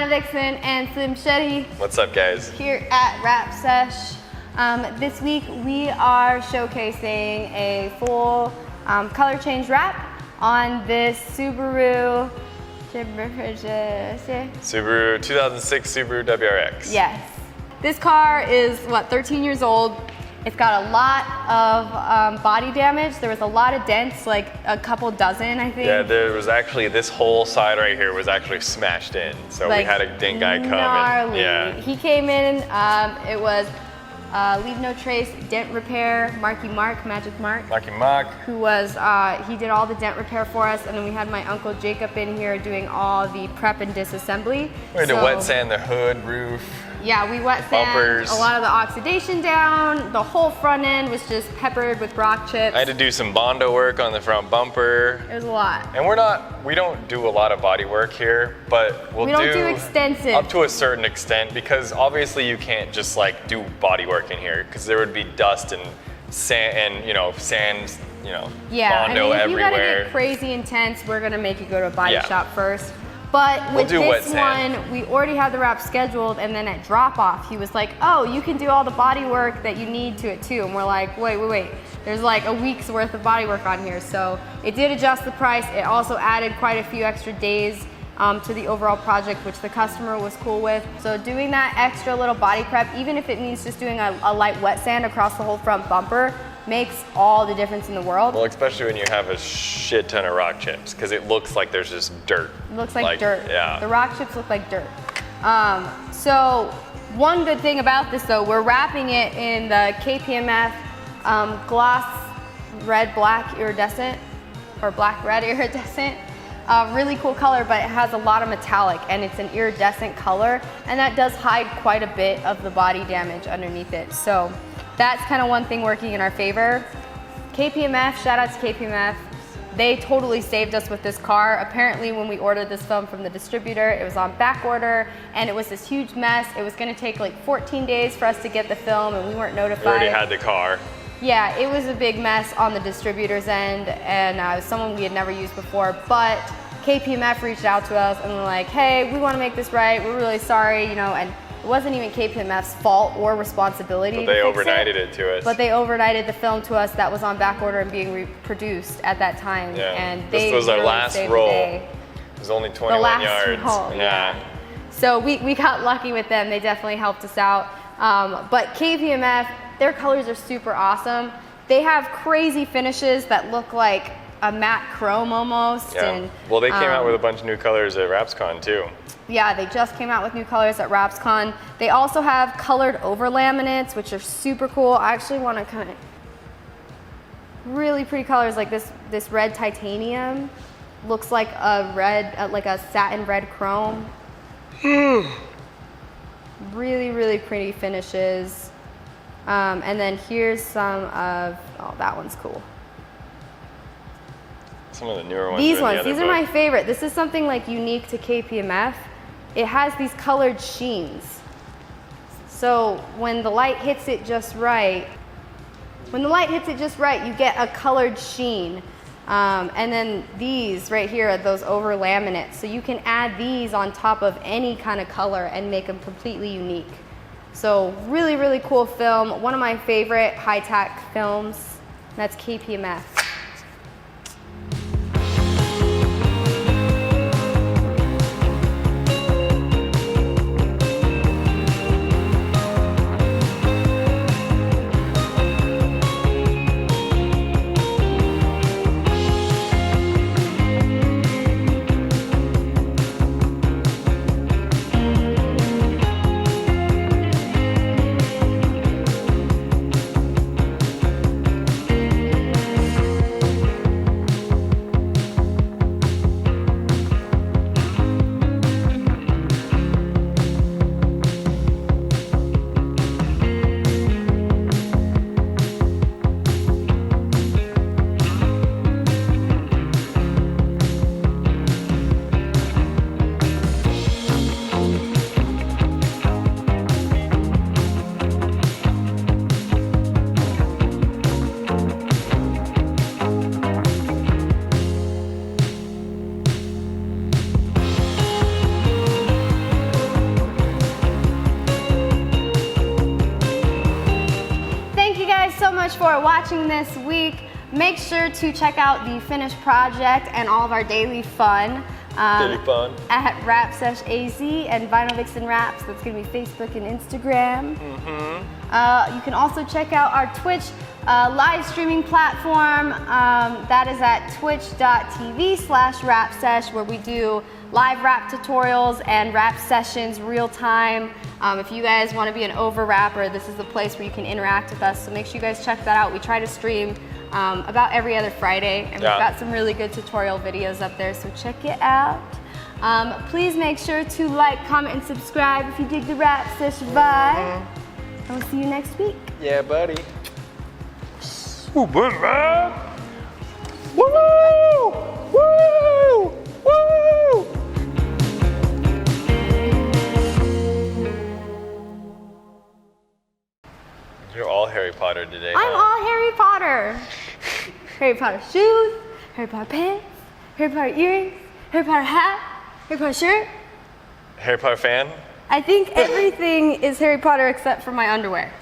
Vixen and Slim Shetty. What's up, guys? Here at Wrapsesh. This week we are showcasing a full color change wrap on this Subaru 2006 Subaru WRX. Yes. This car is, what, 13 years old. It's got a lot of body damage. There was a lot of dents, like a couple dozen, I think. Yeah, there was actually, this whole side right here was actually smashed in. So like, we had a dent guy come gnarly. in. Yeah. He came in, it was Leave No Trace Dent Repair, Magic Mark, who was, he did all the dent repair for us, and then we had my Uncle Jacob in here doing all the prep and disassembly. We had to wet sand the hood, roof. Yeah, we wet sand bumpers. A lot of the oxidation down. The whole front end was just peppered with rock chips. I had to do some Bondo work on the front bumper. It was a lot. And we don't do a lot of body work here, but we don't do extensive. Up to a certain extent, because obviously you can't just like do body work in here, because there would be dust and sand and sand, yeah, Bondo if everywhere. You gotta get crazy intense, we're gonna make you go to a body shop first. But with this one, we already had the wrap scheduled, and then at drop off, he was like, oh, you can do all the body work that you need to it too. And we're like, wait. There's like a week's worth of body work on here. So it did adjust the price. It also added quite a few extra days to the overall project, which the customer was cool with. So doing that extra little body prep, even if it means just doing a light wet sand across the whole front bumper, makes all the difference in the world. Well, especially when you have a shit ton of rock chips, because it looks like there's just dirt. It looks like dirt. Yeah. The rock chips look like dirt. So one good thing about this though, we're wrapping it in the KPMF gloss red-black iridescent, or black-red iridescent. Really cool color, but it has a lot of metallic, and it's an iridescent color, and that does hide quite a bit of the body damage underneath it. So that's kind of one thing working in our favor. KPMF, shout out to KPMF. They totally saved us with this car. Apparently when we ordered this film from the distributor, it was on back order, and it was this huge mess. It was gonna take like 14 days for us to get the film, and we weren't notified. We already had the car. Yeah, it was a big mess on the distributor's end, and it was someone we had never used before, but KPMF reached out to us and were like, hey, we wanna make this right, we're really sorry, and it wasn't even KPMF's fault or responsibility. But they overnighted it to us. But they overnighted the film to us that was on back order and being reproduced at that time. Yeah. And this was our last roll. It was only 21 yards. Roll, yeah. So we got lucky with them. They definitely helped us out. But KPMF, their colors are super awesome. They have crazy finishes that look like a matte chrome almost. Yeah. And, well, they came out with a bunch of new colors at RapsCon too. Yeah, they just came out with new colors at RapsCon. They also have colored over laminates, which are super cool. I actually want to kind of, really pretty colors like this red titanium. Looks like a red, like a satin red chrome. Really, really pretty finishes. And then here's some of, oh, that one's cool. Some of the newer ones. These are my favorite. This is something like unique to KPMF. It has these colored sheens. So when the light hits it just right, you get a colored sheen. And then these right here are those over laminates. So you can add these on top of any kind of color and make them completely unique. So really, really cool film. One of my favorite high-tech films. That's KPMF. for watching this week. Make sure to check out the finished project and all of our daily fun. At Wrapsesh AZ and Vinyl Vixen Wraps. That's going to be Facebook and Instagram. You can also check out our Twitch live streaming platform. That is at twitch.tv/Wrapsesh, where we do live rap tutorials and rap sessions real time. If you guys want to be an over rapper, this is the place where you can interact with us. So make sure you guys check that out. We try to stream about every other Friday, and we've got some really good tutorial videos up there, so check it out. Please make sure to like, comment, and subscribe if you dig the Wrapsesh vibe. And we'll see you next week. Yeah, buddy. Woo, man. Woo! Woo! Woo! You're all Harry Potter today. I'm all Harry Potter. Harry Potter shoes, Harry Potter pants, Harry Potter earrings, Harry Potter hat, Harry Potter shirt. Harry Potter fan? I think everything is Harry Potter except for my underwear.